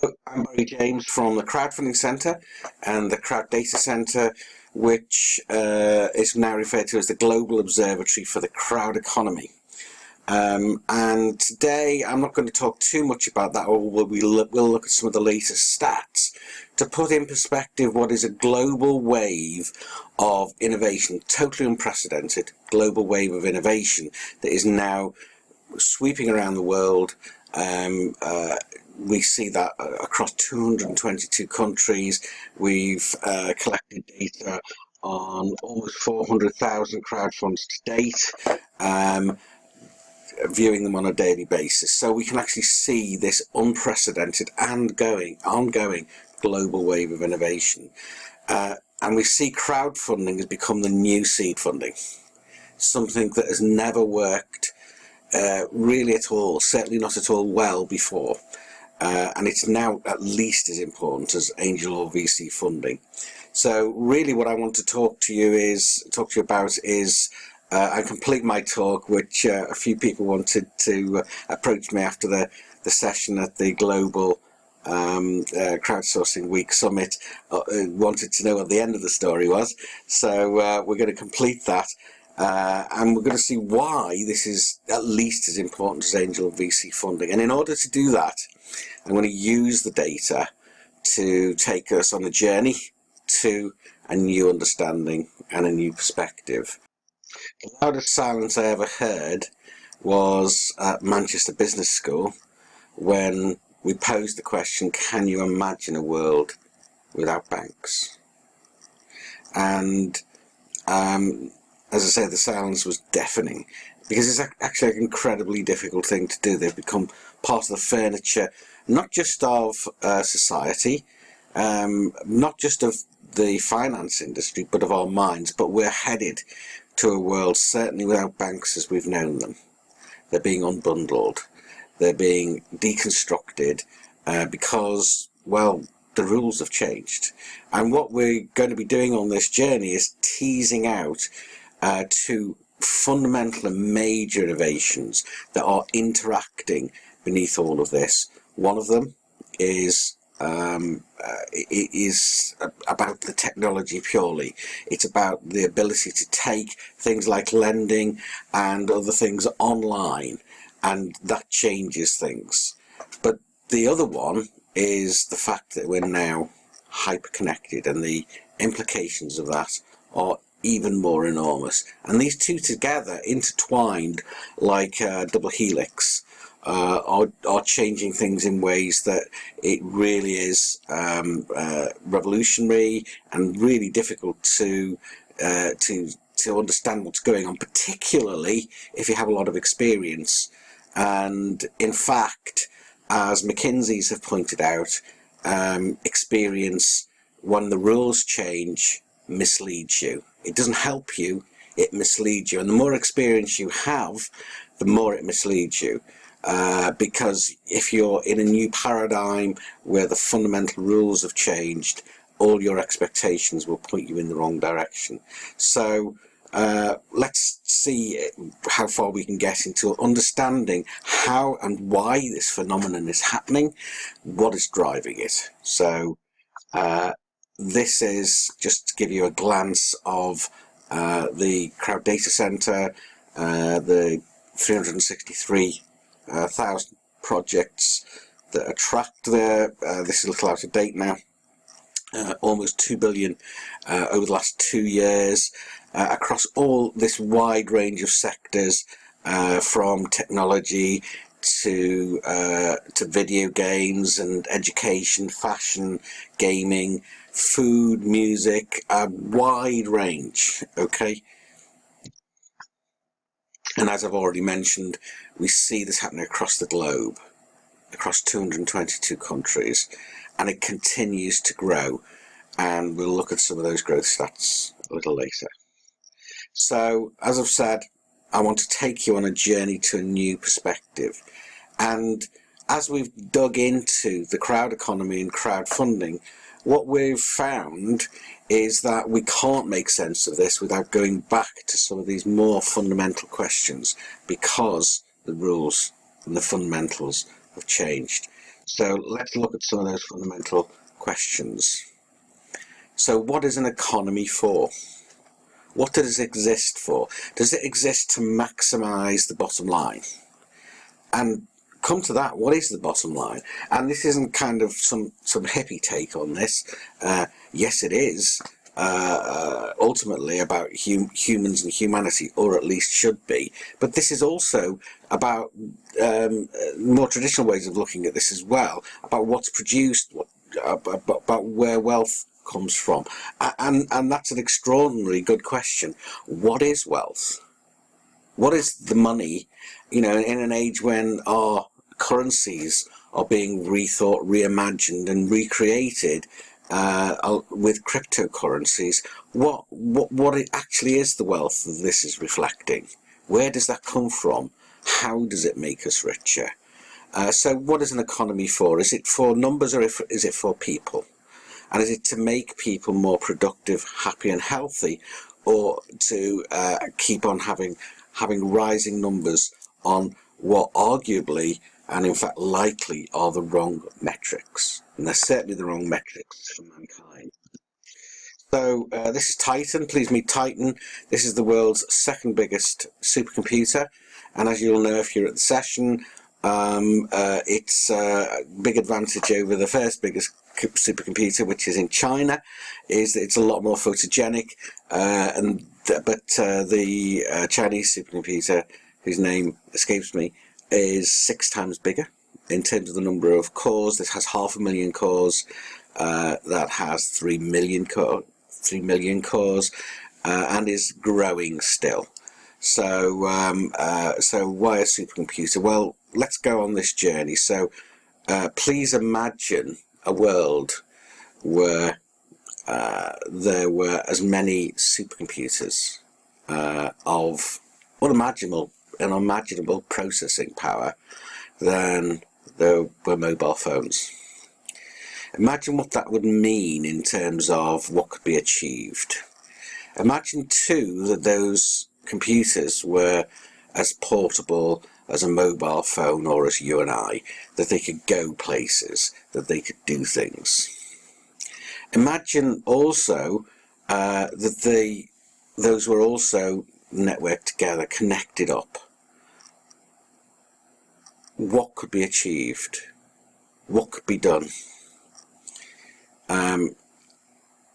I'm Barry James from the Crowdfunding Centre and the Crowd Data Centre, which is now referred to as the Global Observatory for the Crowd Economy. And today I'm not going to talk too much about that, or we'll look at some of the latest stats to put in perspective what is a global wave of innovation, totally unprecedented global wave of innovation that is now sweeping around the world. We see that across 222 countries. We've collected data on almost 400,000 crowdfunds to date, viewing them on a daily basis. So we can actually see this unprecedented and ongoing global wave of innovation. And we see crowdfunding has become the new seed funding, something that has never worked really at all, certainly not at all well before. And it's now at least as important as angel or VC funding. So really what I want to talk to you about is I complete my talk, which a few people wanted to approach me after the session at the Global Crowdsourcing Week Summit, wanted to know what the end of the story was. So we're going to complete that. And we're going to see why this is at least as important as angel and VC funding. And in order to do that, I'm going to use the data to take us on a journey to a new understanding and a new perspective. The loudest silence I ever heard was at Manchester Business School when we posed the question, can you imagine a world without banks? And as I say, the silence was deafening, because it's actually an incredibly difficult thing to do. They've become part of the furniture, not just of society, not just of the finance industry, but of our minds. But we're headed to a world certainly without banks as we've known them. They're being unbundled. They're being deconstructed because, well, the rules have changed. And what we're going to be doing on this journey is teasing out two fundamental and major innovations that are interacting beneath all of this. One of them is about the technology purely. It's about the ability to take things like lending and other things online, and that changes things. But the other one is the fact that we're now hyper-connected, and the implications of that are even more enormous. And these two together, intertwined like a double helix, are changing things in ways that it really is revolutionary and really difficult to understand what's going on, particularly if you have a lot of experience. And in fact, as McKinsey's have pointed out, experience, when the rules change, misleads you. It doesn't help you, it misleads you. And the more experience you have, the more it misleads you. Because if you're in a new paradigm where the fundamental rules have changed, all your expectations will point you in the wrong direction. So let's see how far we can get into understanding how and why this phenomenon is happening, what is driving it. So this is just to give you a glance of the Crowd Data Centre, the 363,000 projects that are tracked there. This is a little out of date now. Almost 2 billion over the last 2 years across all this wide range of sectors, from technology to video games and education, fashion, gaming, food, music, a wide range. Okay. And as I've already mentioned, we see this happening across the globe, across 222 countries, and it continues to grow. And we'll look at some of those growth stats a little later. So, as I've said, I want to take you on a journey to a new perspective. And as we've dug into the crowd economy and crowdfunding, what we've found is that we can't make sense of this without going back to some of these more fundamental questions, because the rules and the fundamentals have changed. So let's look at some of those fundamental questions. So what is an economy for? What does it exist for? Does it exist to maximise the bottom line? And come to that, what is the bottom line? And this isn't kind of some hippie take on this. Yes, it is ultimately about humans and humanity, or at least should be. But this is also about more traditional ways of looking at this as well, about what's produced, about where wealth comes from. And that's an extraordinarily good question. What is wealth? What is the money, in an age when our currencies are being rethought, reimagined and recreated with cryptocurrencies? What it actually is the wealth that this is reflecting? Where does that come from? How does it make us richer? So what is an economy for? Is it for numbers, or is it for people? And is it to make people more productive, happy and healthy, or to keep on having rising numbers on what arguably and in fact likely are the wrong metrics? And they're certainly the wrong metrics for mankind. So this is Titan. Please meet Titan. This is the world's second biggest supercomputer, and as you'll know if you're at the session, its big advantage over the first biggest supercomputer, which is in China, is that it's a lot more photogenic, but the Chinese supercomputer, whose name escapes me, is 6 times bigger in terms of the number of cores. This has 500,000 cores. That has 3 million cores, and is growing still. So why a supercomputer? Well, let's go on this journey. So please imagine a world where there were as many supercomputers of unimaginable processing power than there were mobile phones. Imagine what that would mean in terms of what could be achieved. Imagine too that those computers were as portable as a mobile phone, or as you and I, that they could go places, that they could do things. Imagine also that those were also networked together, connected up. What could be achieved? What could be done?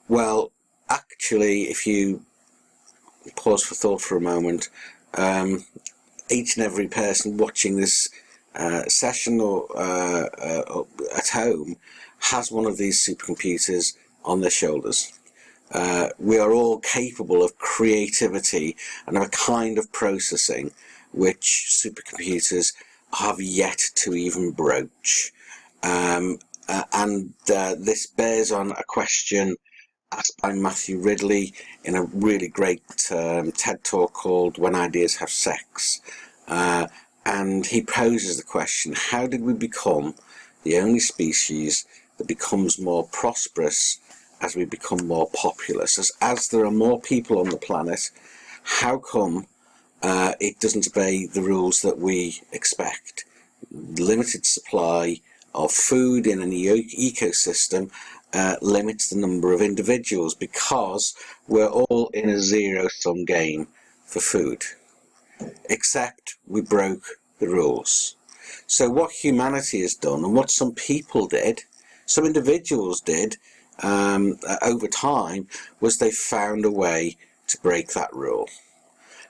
Well, actually, if you pause for thought for a moment, each and every person watching this session or at home has one of these supercomputers on their shoulders. We are all capable of creativity and of a kind of processing which supercomputers have yet to even broach. This bears on a question asked by Matthew Ridley in a really great TED talk called When Ideas Have Sex. And he poses the question, how did we become the only species that becomes more prosperous as we become more populous? As there are more people on the planet, how come it doesn't obey the rules that we expect? Limited supply of food in an ecosystem limits the number of individuals, because we're all in a zero-sum game for food, except we broke the rules. So what humanity has done, and what some people did, some individuals did over time, was they found a way to break that rule,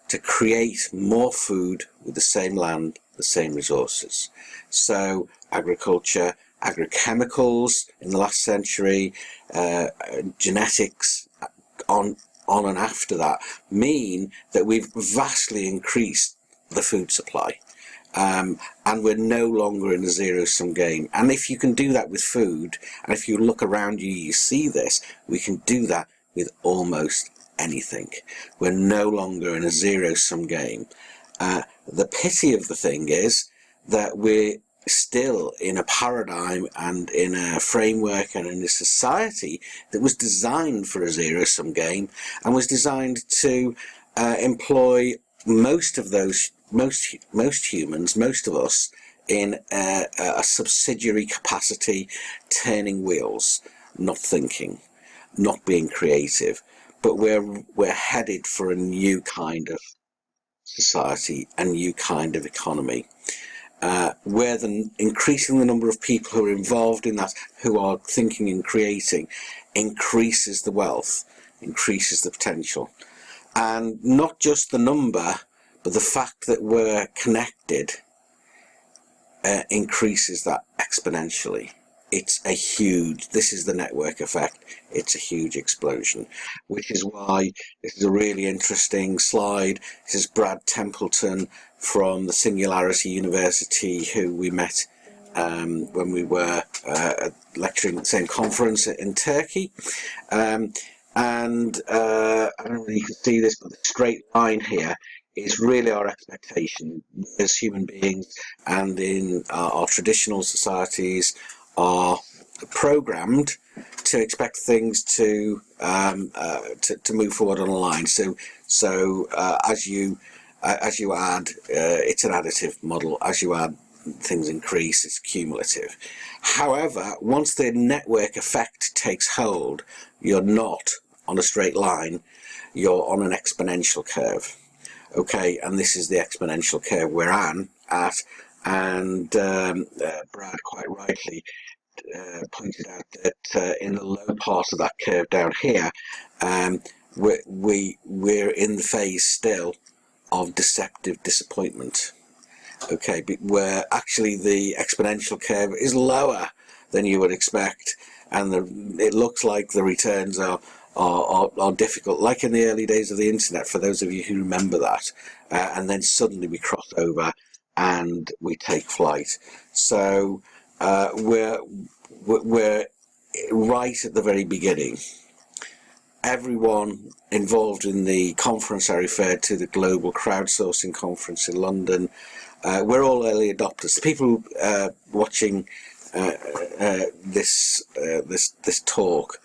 to create more food with the same land, the same resources. So agriculture, agrochemicals in the last century, genetics on and after that, mean that we've vastly increased the food supply. And we're no longer in a zero-sum game. And if you can do that with food, and if you look around you, you see this, we can do that with almost anything. We're no longer in a zero-sum game. The pity of the thing is that we're still in a paradigm and in a framework and in a society that was designed for a zero-sum game, and was designed to employ most humans, most of us, in a subsidiary capacity, turning wheels, not thinking, not being creative. But we're headed for a new kind of society, a new kind of economy, where increasing the number of people who are involved in that, who are thinking and creating, increases the wealth, increases the potential. And not just the number, but the fact that we're connected increases that exponentially. This is the network effect. It's a huge explosion, which is why this is a really interesting slide. This is Brad Templeton from the Singularity University, who we met when we were lecturing at the same conference in Turkey. I don't know if you can see this, but the straight line here is really our expectation as human beings, and in our traditional societies are programmed to expect things to move forward on a line. So as you add, it's an additive model. As you add, things increase. It's cumulative. However, once the network effect takes hold, you're not on a straight line. You're on an exponential curve. Okay, and this is the exponential curve we're at, and Brad quite rightly pointed out that in the low part of that curve down here, we're in the phase still of deceptive disappointment. Okay, but where actually the exponential curve is lower than you would expect, and it looks like the returns are difficult, like in the early days of the internet, for those of you who remember that, and then suddenly we cross over and we take flight. So we're right at the very beginning. Everyone involved in the conference I referred to, the Global Crowdsourcing Conference in London, we're all early adopters. The people watching this talk,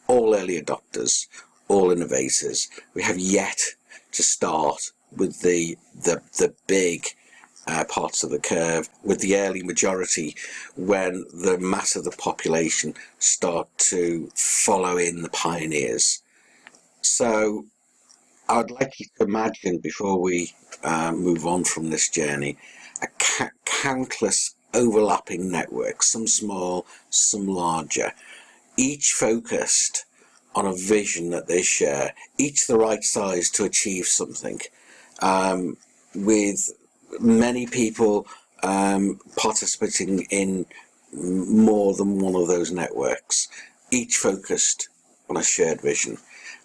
all early adopters, all innovators. We have yet to start with the big parts of the curve, with the early majority, when the mass of the population start to follow in the pioneers. So I would like you to imagine, before we move on from this journey, countless overlapping networks, some small, some larger, each focused on a vision that they share, each the right size to achieve something, with many people participating in more than one of those networks, each focused on a shared vision.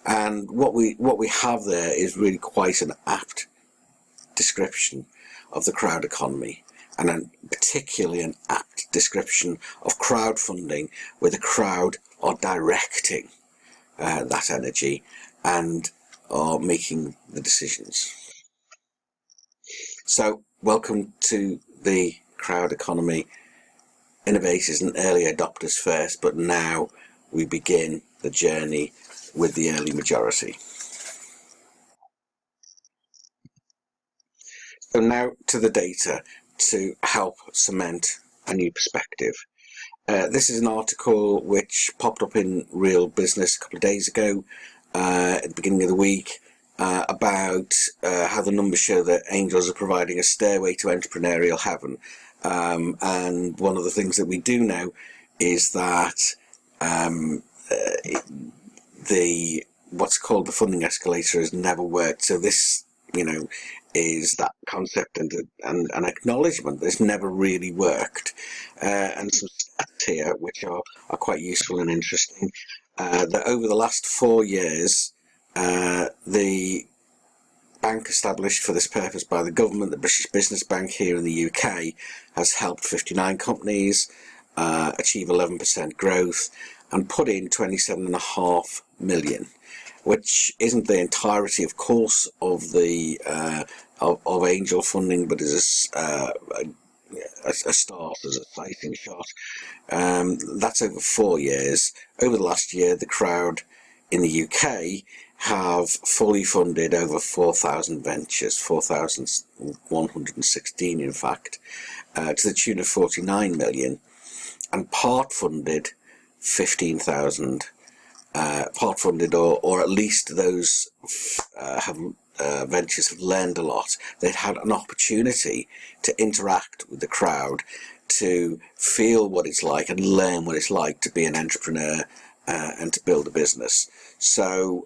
And what we have there is really quite an apt description of the crowd economy, and particularly an apt description of crowdfunding, where the crowd are directing that energy and are making the decisions. So welcome to the crowd economy. Innovators and early adopters first, but now we begin the journey with the early majority. So now to the data to help cement a new perspective. This is an article which popped up in Real Business a couple of days ago, at the beginning of the week, about how the numbers show that angels are providing a stairway to entrepreneurial heaven. And one of the things that we do know is that what's called the funding escalator has never worked. So this, is that concept and an acknowledgement that it's never really worked. And some stats here which are quite useful and interesting. That over the last 4 years, the bank established for this purpose by the government, the British Business Bank here in the UK, has helped 59 companies achieve 11% growth and put in 27.5 million, which isn't the entirety, of course, of the of angel funding, but is a start, as a sighting shot. That's over 4 years. Over the last year, the crowd in the UK have fully funded over 4,000 ventures, 4,116 in fact, to the tune of 49 million, and part funded 15,000. Part funded, or at least those ventures have learned a lot. They've had an opportunity to interact with the crowd, to feel what it's like and learn what it's like to be an entrepreneur and to build a business. So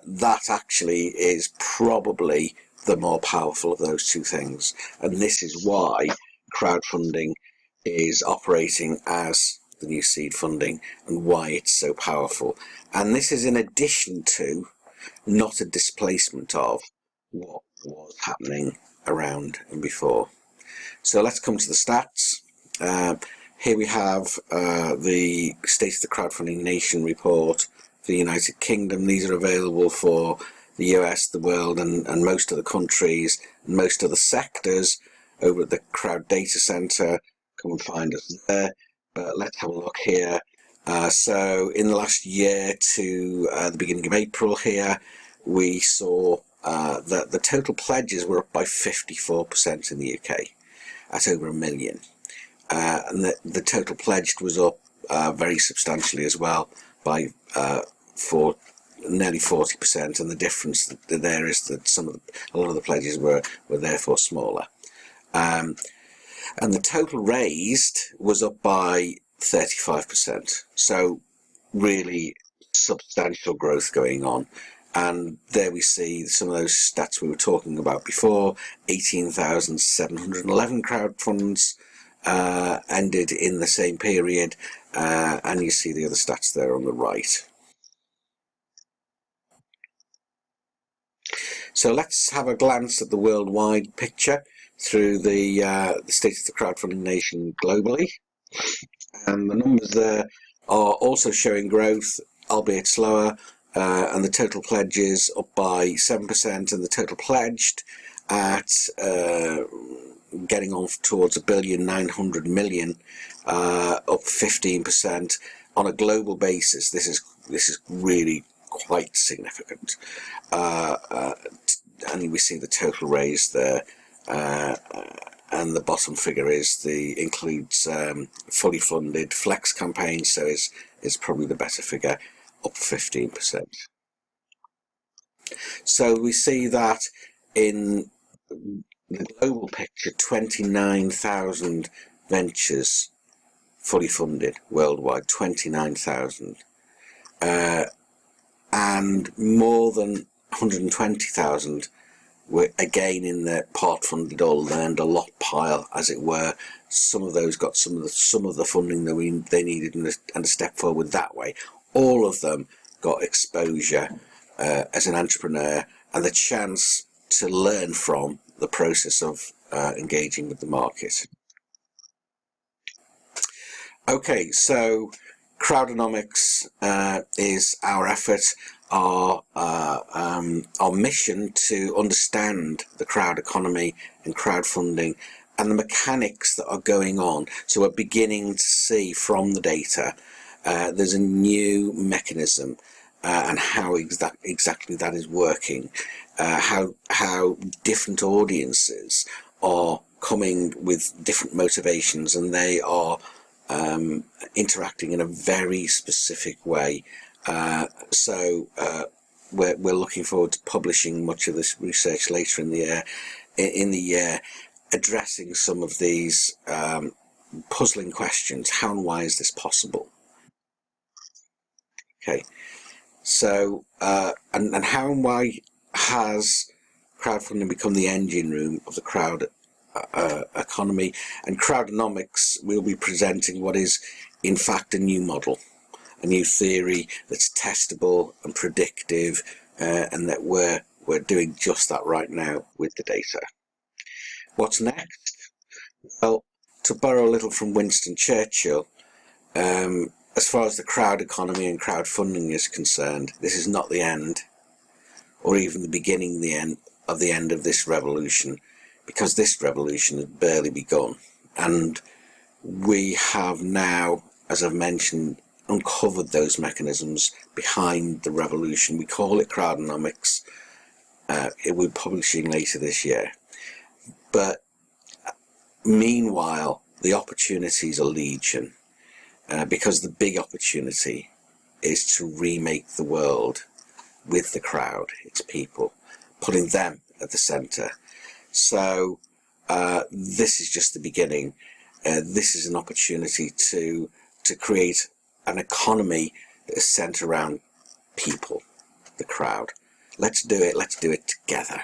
that actually is probably the more powerful of those two things, and this is why crowdfunding is operating as the new seed funding and why it's so powerful. And this is in addition to, not a displacement of, what was happening around and before. So let's come to the stats. Here we have the State of the Crowdfunding Nation report for the United Kingdom. These are available for the US, the world, and most of the countries, and most of the sectors over at the Crowd Data Centre. Come and find us there. But let's have a look here. So in the last year to the beginning of April here, we saw that the total pledges were up by 54% in the UK, at over 1 million. And the total pledged was up very substantially as well, by for nearly 40%, and the difference there is that a lot of the pledges were therefore smaller. And the total raised was up by 35%. So really substantial growth going on. And there we see some of those stats we were talking about before. 18,711 crowdfunds ended in the same period, and you see the other stats there on the right. So let's have a glance at the worldwide picture through the State of the Crowdfunding Nation globally. And the numbers there are also showing growth, albeit slower, and the total pledges up by 7%, and the total pledged at getting on towards 1,900,000,000, up 15% on a global basis. This is really quite significant, and we see the total raise there, and the bottom figure includes fully funded flex campaigns, so is probably the better figure, up 15%. So we see that in the global picture, 29,000 ventures fully funded worldwide, 29,000, and more than 120,000 were again in the part funded or learned a lot pile, as it were. Some of those got some of the funding that they needed and a step forward that way. All of them got exposure as an entrepreneur and the chance to learn from the process of engaging with the market. Okay, so Crowdonomics is our effort, our mission to understand the crowd economy and crowdfunding and the mechanics that are going on. So we're beginning to see from the data there's a new mechanism and how exactly that is working, how different audiences are coming with different motivations, and they are interacting in a very specific way. So we're looking forward to publishing much of this research later in the year, addressing some of these puzzling questions. How and why is this possible? Okay, so and how and why has crowdfunding become the engine room of the crowd economy? And Crowdonomics will be presenting what is in fact a new model, a new theory that's testable and predictive, and that we're doing just that right now with the data. What's next? Well, to borrow a little from Winston Churchill, as far as the crowd economy and crowdfunding is concerned, this is not the end, or even the beginning of the end of this revolution, because this revolution has barely begun. And we have now, as I've mentioned, uncovered those mechanisms behind the revolution. We call it Crowdonomics. It will be publishing later this year. But Meanwhile, the opportunities are legion, because the big opportunity is to remake the world with the crowd, its people, putting them at the centre. So this is just the beginning. This is an opportunity to create an economy that is centred around people, the crowd. Let's do it. Let's do it together.